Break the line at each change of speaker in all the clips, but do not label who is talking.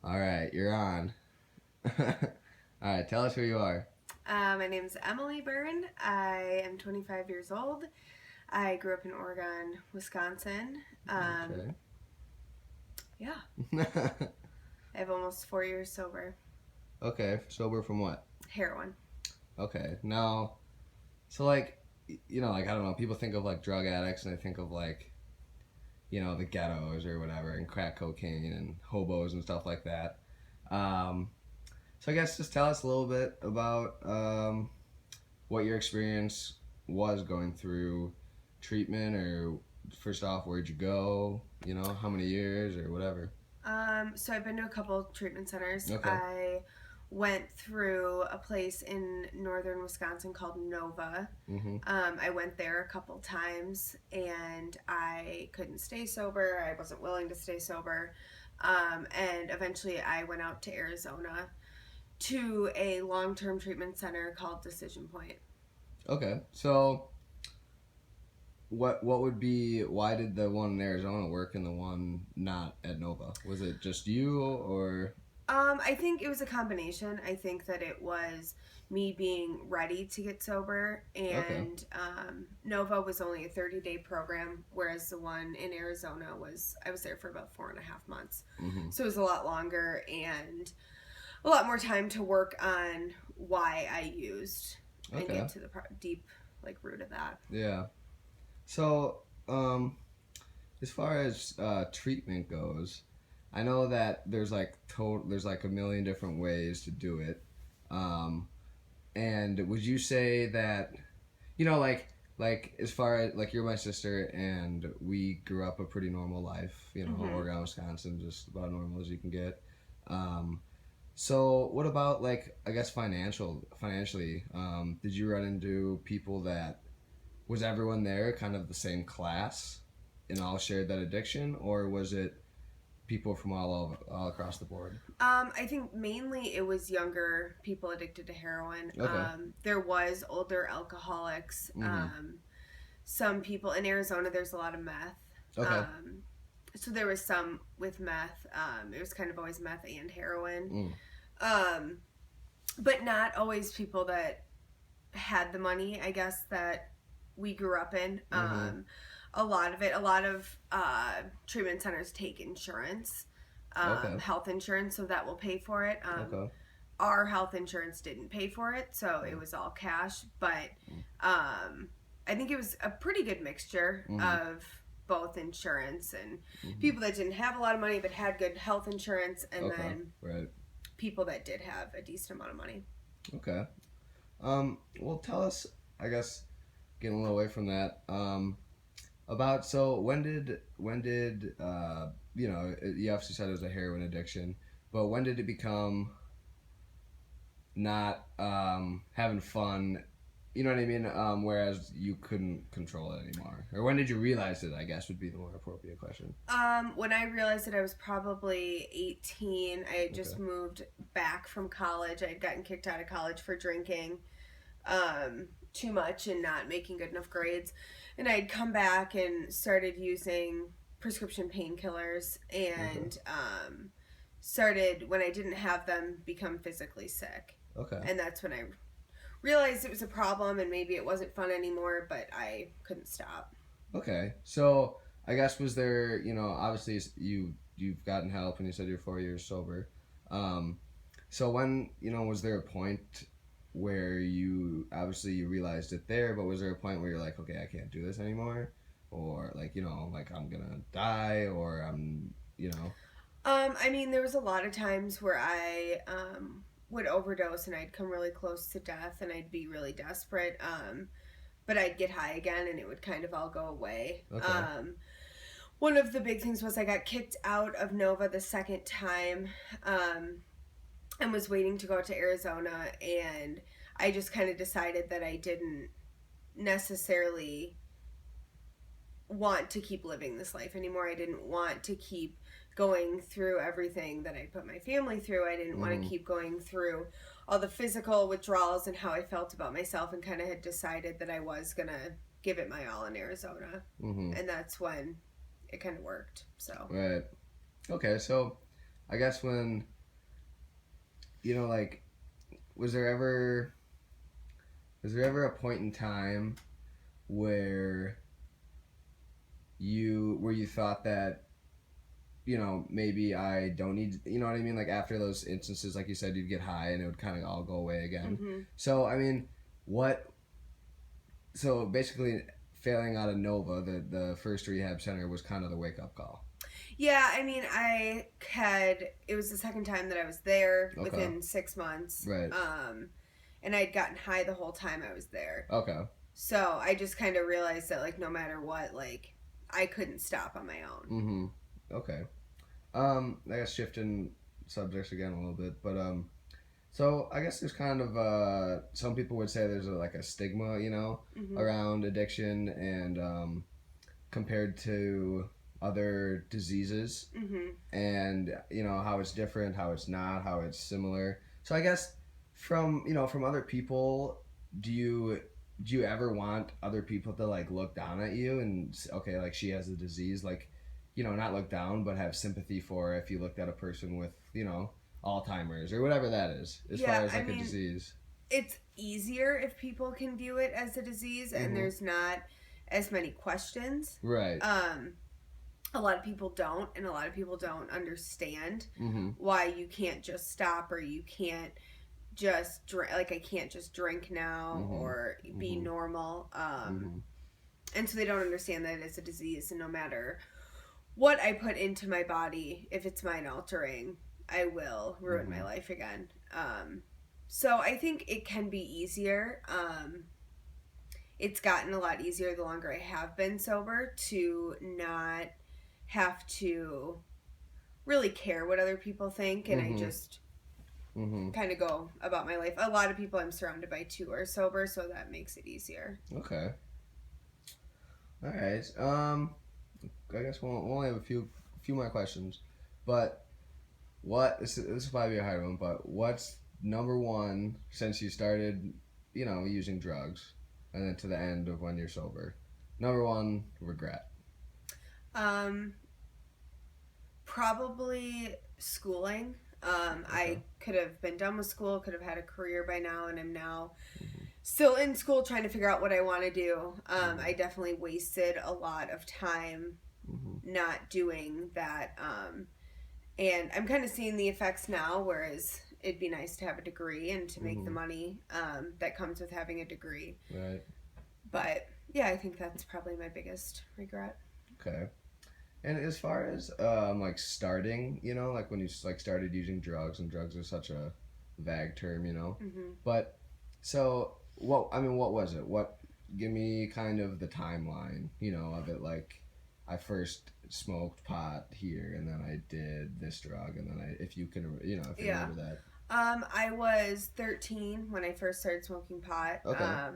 All right, you're on. All right, tell us who you are.
My name's Emily Byrne. I am 25 years old. I grew up in Oregon, Wisconsin. Um,
Okay.
yeah, I have almost 4 years sober.
Okay, sober from what?
Heroin.
Okay, now, so like, like I don't know, people think of like drug addicts and they think of like, the ghettos or whatever, and crack cocaine and hobos and stuff like that. Um, so I guess just tell us a little bit about what your experience was going through treatment, or first off, where'd you go? How many years or whatever.
So I've been to a couple treatment centers.
Okay.
I went through a place in northern Wisconsin called Nova.
Mm-hmm.
I went there a couple times and I couldn't stay sober. I wasn't willing to stay sober. And eventually I went out to Arizona to a long term treatment center called Decision Point.
Okay. So what would be why did the one in Arizona work and the one not at Nova? Was it just you or
I think it was a combination. I think that it was me being ready to get sober,
okay.
and Nova was only a 30-day program, whereas the one in Arizona I was there for about 4.5 months.
Mm-hmm.
So it was a lot longer and a lot more time to work on why I used and
Okay.
get to the deep root of that.
Yeah. So as far as treatment goes, I know that there's like a million different ways to do it. Um, and would you say that like as far as like you're my sister and we grew up a pretty normal life,
Mm-hmm.
Oregon, Wisconsin, just about normal as you can get. Um, so what about like I guess financially? Did you run into people that was everyone there kind of the same class and all shared that addiction, or was it people from all across the board?
I think mainly it was younger people addicted to heroin.
Okay.
There was older alcoholics.
Mm-hmm.
Some people in Arizona, there's a lot of meth.
Okay.
So there was some with meth. It was kind of always meth and heroin.
Mm.
Um, but not always people that had the money, I guess, that we grew up in.
Mm-hmm.
A lot of treatment centers take insurance,
Okay.
health insurance, so that will pay for it.
Okay.
Our health insurance didn't pay for it, so it
Mm.
was all cash. But I think it was a pretty good mixture
Mm-hmm.
of both insurance and
Mm-hmm.
people that didn't have a lot of money but had good health insurance, and
Okay.
then
Right.
people that did have a decent amount of money.
Okay. Well, tell us, I guess, getting a little away from that. About so when did you obviously said it was a heroin addiction, but when did it become not having fun? You know what I mean? Whereas you couldn't control it anymore, or when did you realize it? I guess would be the more appropriate question.
When I realized that I was probably 18, I had
Okay.
just moved back from college. I had gotten kicked out of college for drinking too much and not making good enough grades. And I had come back and started using prescription painkillers
Okay.
and started, when I didn't have them, become physically sick.
Okay.
And that's when I realized it was a problem and maybe it wasn't fun anymore, but I couldn't stop.
Okay. So I guess was there, obviously you've gotten help and you said you're 4 years sober. Um, so when, was there a point where you obviously you realized it there, but was there a point where you're like, okay, I can't do this anymore? Or like, like I'm gonna die or I'm.
I mean, there was a lot of times where I would overdose and I'd come really close to death and I'd be really desperate. But I'd get high again and it would kind of all go away.
Okay.
One of the big things was I got kicked out of Nova the second time um, and was waiting to go to Arizona. And I just kind of decided that I didn't necessarily want to keep living this life anymore. I didn't want to keep going through everything that I put my family through. I didn't want
Mm-hmm.
to keep going through all the physical withdrawals and how I felt about myself, and kind of had decided that I was going to give it my all in Arizona.
Mm-hmm.
And that's when it kind of worked. So,
Right. Okay. So I guess when, like, was there ever a point in time where you thought that, maybe I don't need, you know what I mean? Like after those instances, like you said, you'd get high and it would kind of all go away again.
Mm-hmm.
So, I mean, so basically failing out of Nova, the first rehab center was kind of the wake up call.
Yeah, I mean, it was the second time that I was there
Okay.
within 6 months.
Right.
And I'd gotten high the whole time I was there.
Okay.
So I just kind of realized that, like, no matter what, like, I couldn't stop on my own.
Mm-hmm. Okay. I guess shifting subjects again a little bit, but so I guess there's kind of some people would say there's a stigma,
Mm-hmm.
around addiction and compared to other diseases,
Mm-hmm.
and how it's different, how it's not, how it's similar. So I guess from other people, do you ever want other people to like look down at you and okay, like she has a disease, like not look down, but have sympathy for if you looked at a person with, Alzheimer's or whatever that is, as far as like a disease?
It's easier if people can view it as a disease and there's not as many questions.
Right.
A lot of people don't, and a lot of people don't understand
Mm-hmm.
why you can't just stop, or you can't just drink. Like, I can't just drink now or be normal. And so they don't understand that it's a disease, and no matter what I put into my body, if it's mind altering, I will ruin my life again. So I think it can be easier. It's gotten a lot easier the longer I have been sober to not have to really care what other people think, and I just kind of go about my life. A lot of people I'm surrounded by too are sober, so that makes it easier.
Okay. All right. I guess we'll only have a few more questions, but this will probably be a hard one. But what's number one since you started, using drugs, and then to the end of when you're sober? Number one regret.
Probably schooling. I could have been done with school, could have had a career by now, and I'm now still in school trying to figure out what I want to do. I definitely wasted a lot of time not doing that. And I'm kind of seeing the effects now, whereas it'd be nice to have a degree and to make the money that comes with having a degree.
Right.
But yeah, I think that's probably my biggest regret.
Okay. And as far as like starting, like when you like started using drugs, and drugs are such a vague term, But so what was it? Give me kind of the timeline, of it. Like I first smoked pot here, and then I did this drug, and then if you remember that.
I was 13 when I first started smoking pot.
Okay.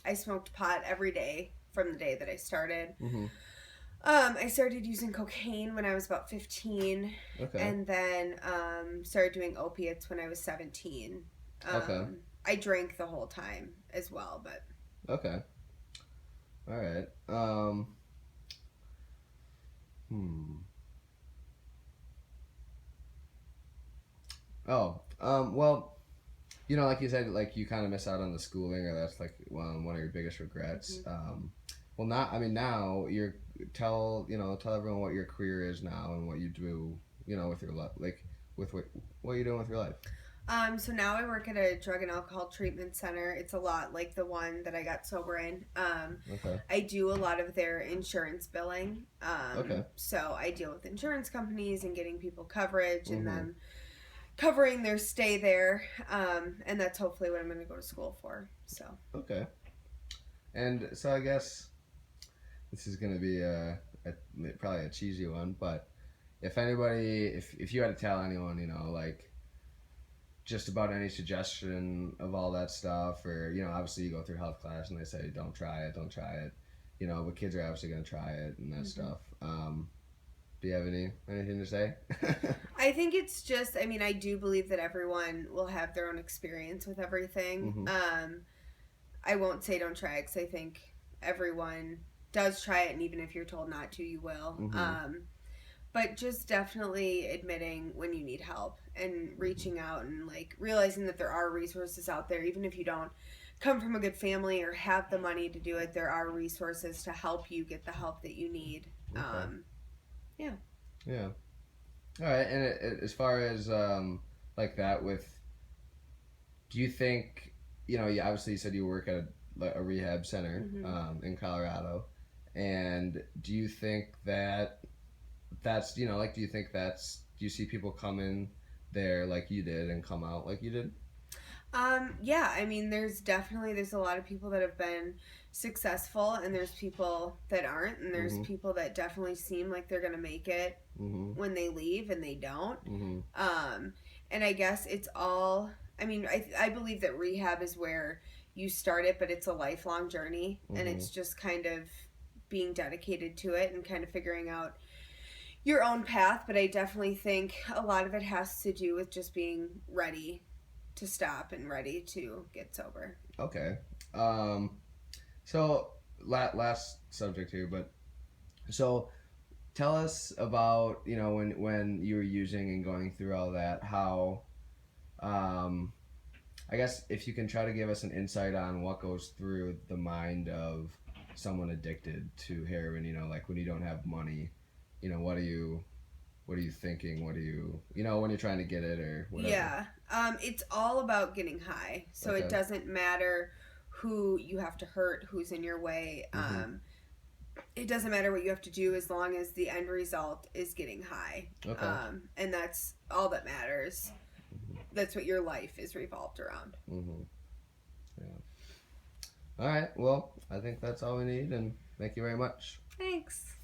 I smoked pot every day from the day that I started.
Mm-hmm.
I started using cocaine when I was about 15.
Okay.
And then started doing opiates when I was 17.
Okay.
I drank the whole time as well, but...
Okay. All right. Well, like you said, like you kind of miss out on the schooling, or that's like one of your biggest regrets. Well, now tell everyone what your career is now and what you do, with your life, like with what you're doing with your life.
So now I work at a drug and alcohol treatment center. It's a lot like the one that I got sober in.
Okay.
I do a lot of their insurance billing.
Okay.
So I deal with insurance companies and getting people coverage and them covering their stay there. And that's hopefully what I'm going to go to school for. So.
Okay. And so I guess this is going to be probably a cheesy one, but if you had to tell anyone, like just about any suggestion of all that stuff, or obviously you go through health class and they say don't try it, but kids are obviously going to try it and that stuff. Do you have anything to say?
I think it's just, I do believe that everyone will have their own experience with everything. I won't say don't try it, because I think everyone does try it, and even if you're told not to, you will. but just definitely admitting when you need help and reaching out and like realizing that there are resources out there, even if you don't come from a good family or have the money to do it. There are resources to help you get the help that you need.
Okay.
Yeah.
Yeah. All right. And as far as like that with, do you think, you obviously you said you work at a rehab center in Colorado, and do you think that's like, do you think do you see people come in there like you did and come out like you did?
Yeah, I mean, there's a lot of people that have been successful, and there's people that aren't, and there's people that definitely seem like they're gonna make it when they leave, and they don't. And I guess it's all. I mean, I believe that rehab is where you start it, but it's a lifelong journey, and it's just kind of being dedicated to it and kind of figuring out your own path. But I definitely think a lot of it has to do with just being ready to stop and ready to get sober.
Okay. So last subject here, but so tell us about when you were using and going through all that, how I guess if you can try to give us an insight on what goes through the mind of someone addicted to heroin, like when you don't have money, what are you thinking? What do you, when you're trying to get it or whatever?
Yeah. It's all about getting high. So
Okay.
it doesn't matter who you have to hurt, who's in your way. It doesn't matter what you have to do as long as the end result is getting high.
Okay.
And that's all that matters. That's what your life is revolved around.
Yeah. All right. Well, I think that's all we need, and thank you very much.
Thanks.